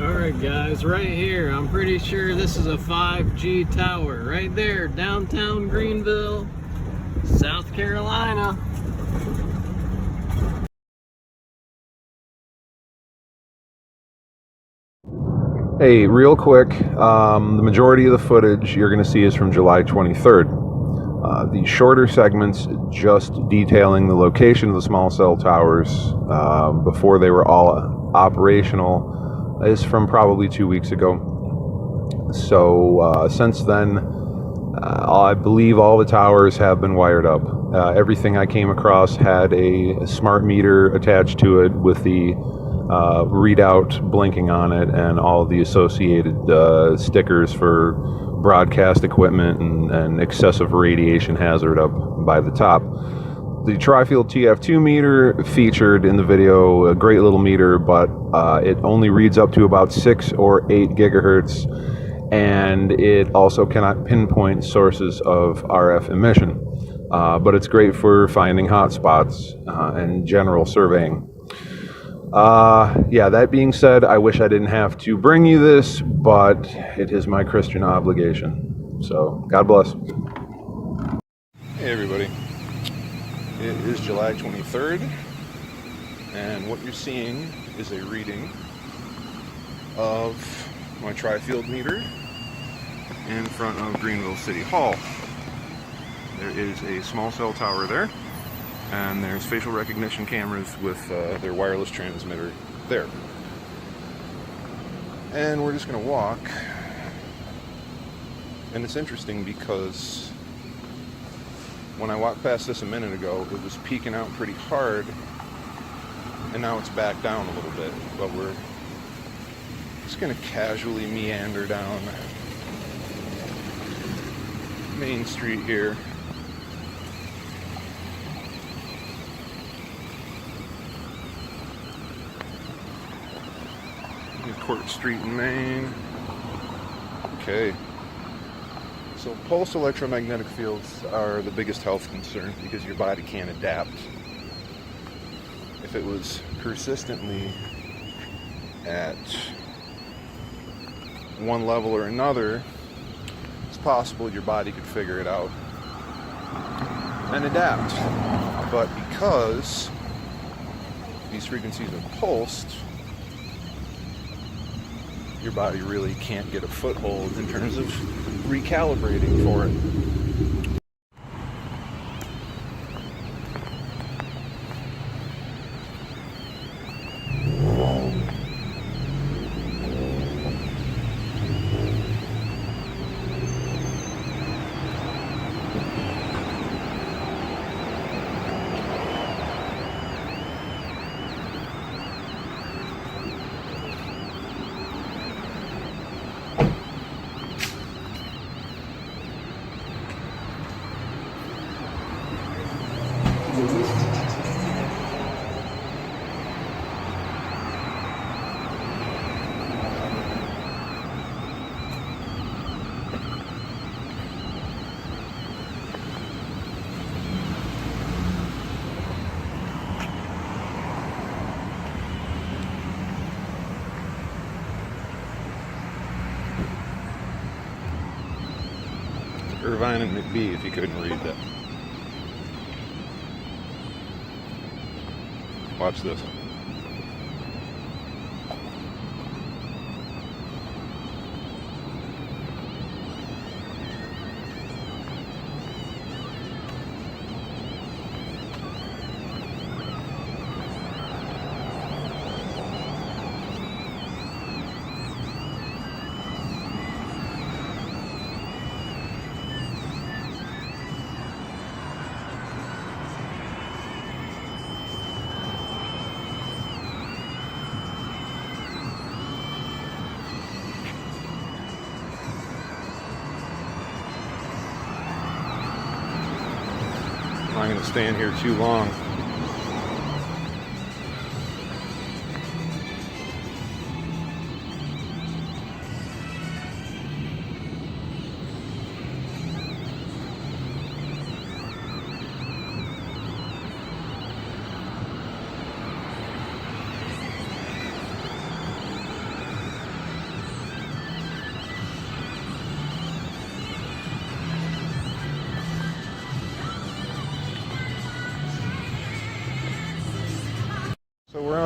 Alright guys, right here, I'm pretty sure this is a 5G tower right there, downtown Greenville, South Carolina. Hey, real quick, the majority of the footage you're going to see is from July 23rd. The shorter segments just detailing the location of the small cell towers before they were all operational is from probably 2 weeks ago. So since then, I believe all the towers have been wired up. Everything I came across had a smart meter attached to it with the readout blinking on it and all of the associated stickers for broadcast equipment and excessive radiation hazard up by the top. The Tri-Field TF2 meter featured in the video, a great little meter, but it only reads up to about 6 or 8 gigahertz, and it also cannot pinpoint sources of RF emission, but it's great for finding hotspots and general surveying. Yeah, that being said, I wish I didn't have to bring you this, but it is my Christian obligation. So, God bless. Hey everybody, it is July 23rd, and what you're seeing is a reading of my Tri-Field meter in front of Greenville City Hall. There is a small cell tower there, and there's facial recognition cameras with their wireless transmitter there. And we're just going to walk. And it's interesting because when I walked past this a minute ago, it was peeking out pretty hard, and now it's back down a little bit. But we're just going to casually meander down Main Street here. Court Street in Maine. Okay. So pulse electromagnetic fields are the biggest health concern because your body can't adapt. If it was persistently at one level or another, it's possible your body could figure it out and adapt. But because these frequencies are pulsed, your body really can't get a foothold in terms of recalibrating for it. Irvine and McBee, if you couldn't read that. Watch this. I'm not going to stand here too long.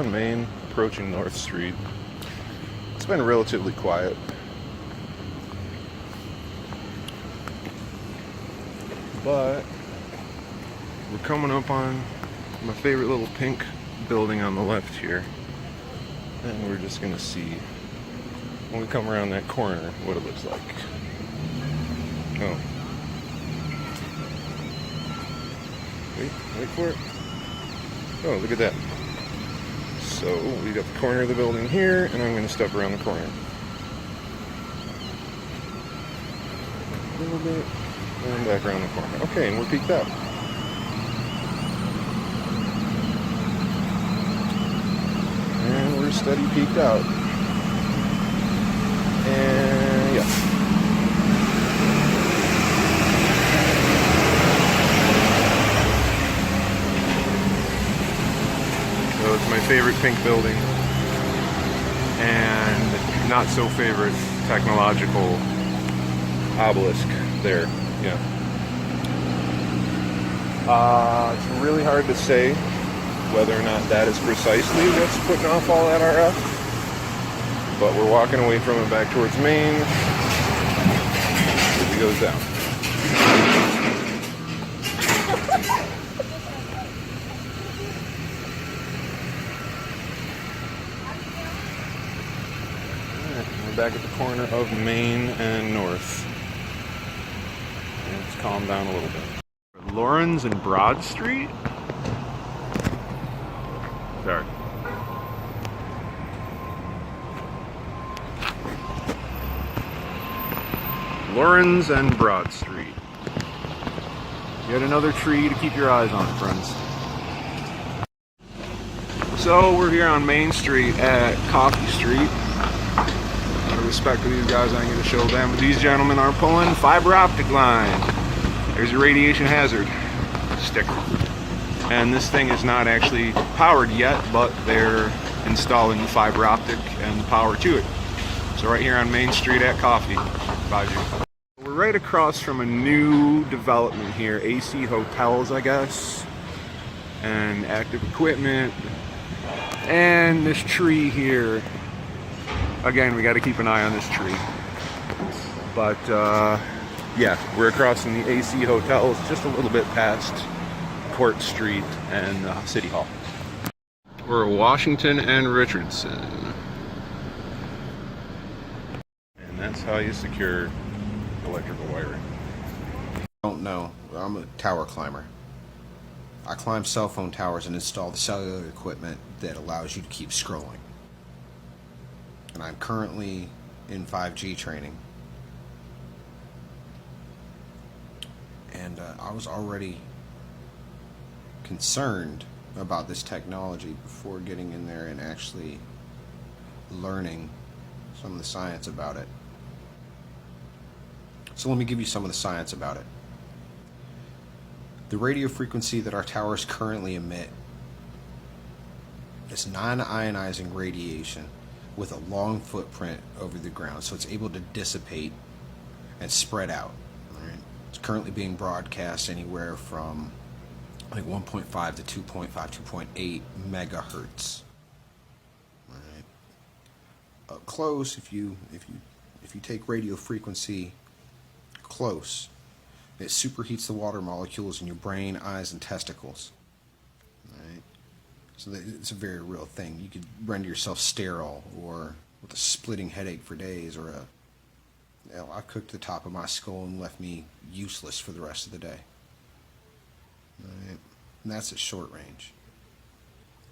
on Main, approaching North Street. It's been relatively quiet. But we're coming up on my favorite little pink building on the left here. And we're just gonna see when we come around that corner what it looks like. Oh. Wait for it. Oh, look at that. So we got the corner of the building here, and I'm gonna step around the corner. A little bit, and back around the corner. Okay, and we're peeked out. And we're steady peeked out. And yeah. So it's my favorite pink building, and not so favorite technological obelisk there. Yeah. It's really hard to say whether or not that is precisely what's putting off all that RF, but we're walking away from it back towards Main as it goes down. We're back at the corner of Main and North. And it's calmed down a little bit. Lawrence and Broad Street? Sorry. Lawrence and Broad Street. Yet another tree to keep your eyes on, friends. So we're here on Main Street at Coffee Street. Out of respect to these guys, I'm going to show them. These gentlemen are pulling fiber optic line. There's your radiation hazard sticker. And this thing is not actually powered yet, but they're installing the fiber optic and the power to it. So right here on Main Street at Coffee. We're right across from a new development here, AC Hotels, I guess, and active equipment, and this tree here. Again, we got to keep an eye on this tree. But yeah, we're across from the AC Hotels, just a little bit past Court Street and City Hall. We're at Washington and Richardson. And that's how you secure electrical wiring. I don't know. I'm a tower climber. I climb cell phone towers and install the cellular equipment that allows you to keep scrolling. And I'm currently in 5G training. And I was already concerned about this technology before getting in there and actually learning some of the science about it. So let me give you some of the science about it. The radio frequency that our towers currently emit is non-ionizing radiation with a long footprint over the ground, so it's able to dissipate and spread out. Right? It's currently being broadcast anywhere from like 1.5 to 2.5, 2.8 megahertz. Right? Up close, if you take radio frequency close, it superheats the water molecules in your brain, eyes, and testicles. Right? So it's a very real thing. You could render yourself sterile, or with a splitting headache for days, or I cooked the top of my skull and left me useless for the rest of the day. Right? And that's at short range,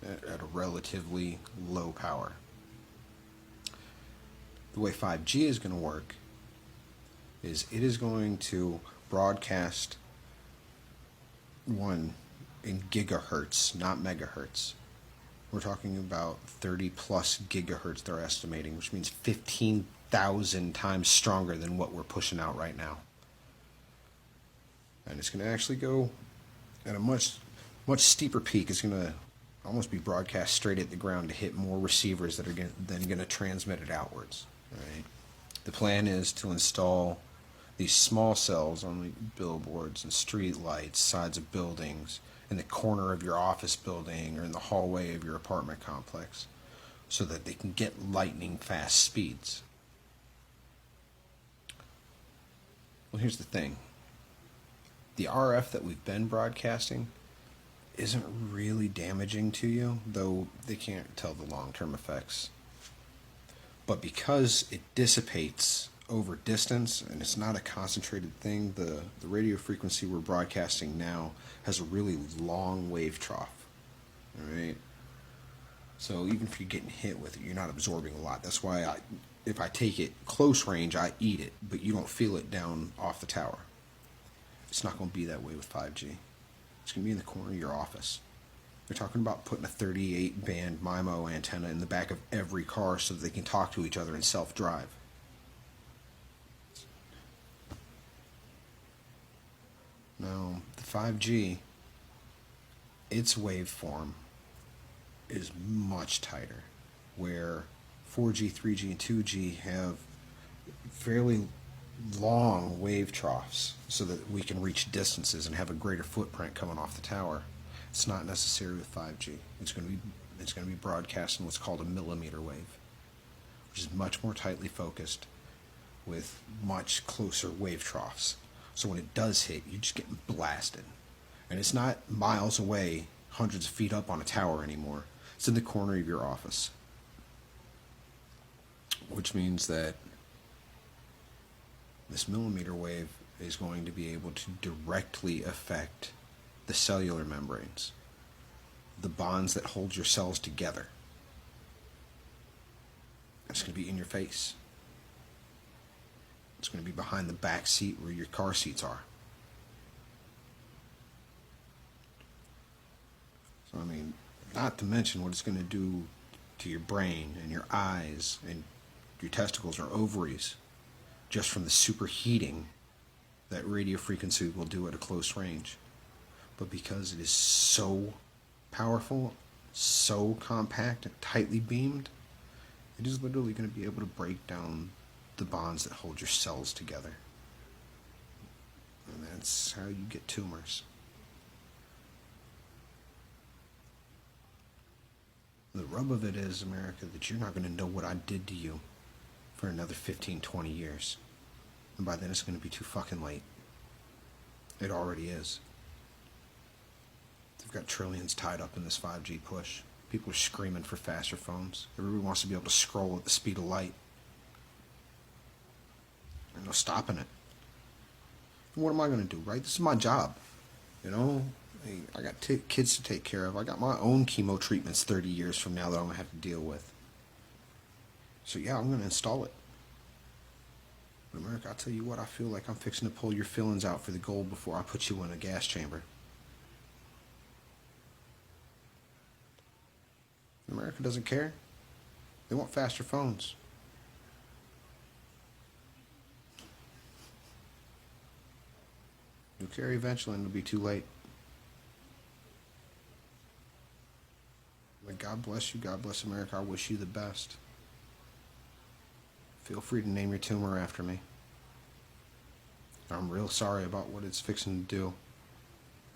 at a relatively low power. The way 5G is going to work is it is going to broadcast in gigahertz, not megahertz. We're talking about 30 plus gigahertz they're estimating, which means 15,000 times stronger than what we're pushing out right now. And it's going to actually go at a much steeper peak. It's going to almost be broadcast straight at the ground to hit more receivers that are then going to transmit it outwards. Right? The plan is to install these small cells on like billboards and street lights, sides of buildings, in the corner of your office building or in the hallway of your apartment complex, so that they can get lightning fast speeds. Well, here's the thing. The RF that we've been broadcasting isn't really damaging to you, though they can't tell the long-term effects. But because it dissipates over distance and it's not a concentrated thing, the radio frequency we're broadcasting now has a really long wave trough. Alright? So even if you're getting hit with it, you're not absorbing a lot. That's why if I take it close range, I eat it, but you don't feel it down off the tower. It's not going to be that way with 5G. It's going to be in the corner of your office. They're talking about putting a 38 band MIMO antenna in the back of every car so that they can talk to each other and self-drive. Now, the 5G, its waveform is much tighter, where 4G, 3G, and 2G have fairly long wave troughs so that we can reach distances and have a greater footprint coming off the tower. It's not necessary with 5G. It's going to be broadcasting what's called a millimeter wave, which is much more tightly focused with much closer wave troughs. So when it does hit, you just get blasted. And it's not miles away, hundreds of feet up on a tower anymore. It's in the corner of your office. Which means that this millimeter wave is going to be able to directly affect the cellular membranes, the bonds that hold your cells together. It's going to be in your face. It's going to be behind the back seat where your car seats are. So, I mean, not to mention what it's going to do to your brain and your eyes and your testicles or ovaries just from the superheating that radio frequency will do at a close range. But because it is so powerful, so compact and tightly beamed, it is literally going to be able to break down the bonds that hold your cells together. And that's how you get tumors. The rub of it is, America, that you're not going to know what I did to you for another 15, 20 years. And by then it's going to be too fucking late. It already is. They've got trillions tied up in this 5G push. People are screaming for faster phones. Everybody wants to be able to scroll at the speed of light. There's no stopping it. And what am I going to do, right? This is my job. You know? I got kids to take care of. I got my own chemo treatments 30 years from now that I'm going to have to deal with. So yeah, I'm going to install it. But America, I'll tell you what, I feel like I'm fixing to pull your fillings out for the gold before I put you in a gas chamber. America doesn't care. They want faster phones. You'll care eventually and it'll be too late. But God bless you, God bless America. I wish you the best. Feel free to name your tumor after me. I'm real sorry about what it's fixing to do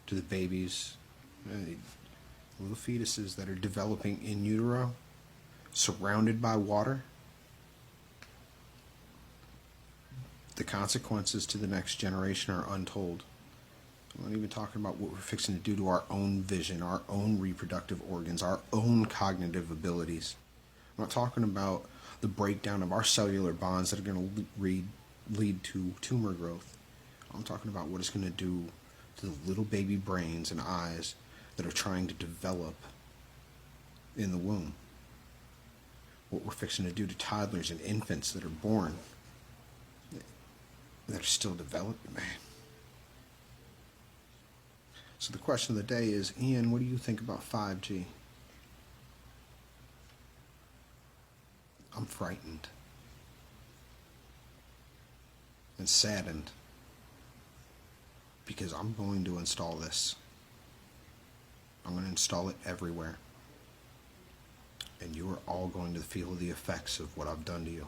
to the babies, little fetuses that are developing in utero, surrounded by water. The consequences to the next generation are untold. I'm not even talking about what we're fixing to do to our own vision, our own reproductive organs, our own cognitive abilities. I'm not talking about the breakdown of our cellular bonds that are going to lead to tumor growth. I'm talking about what it's going to do to the little baby brains and eyes that are trying to develop in the womb. What we're fixing to do to toddlers and infants that are born, that are still developing, man. So the question of the day is, Ian, what do you think about 5G? I'm frightened and saddened because I'm going to install this. I'm going to install it everywhere. And you are all going to feel the effects of what I've done to you.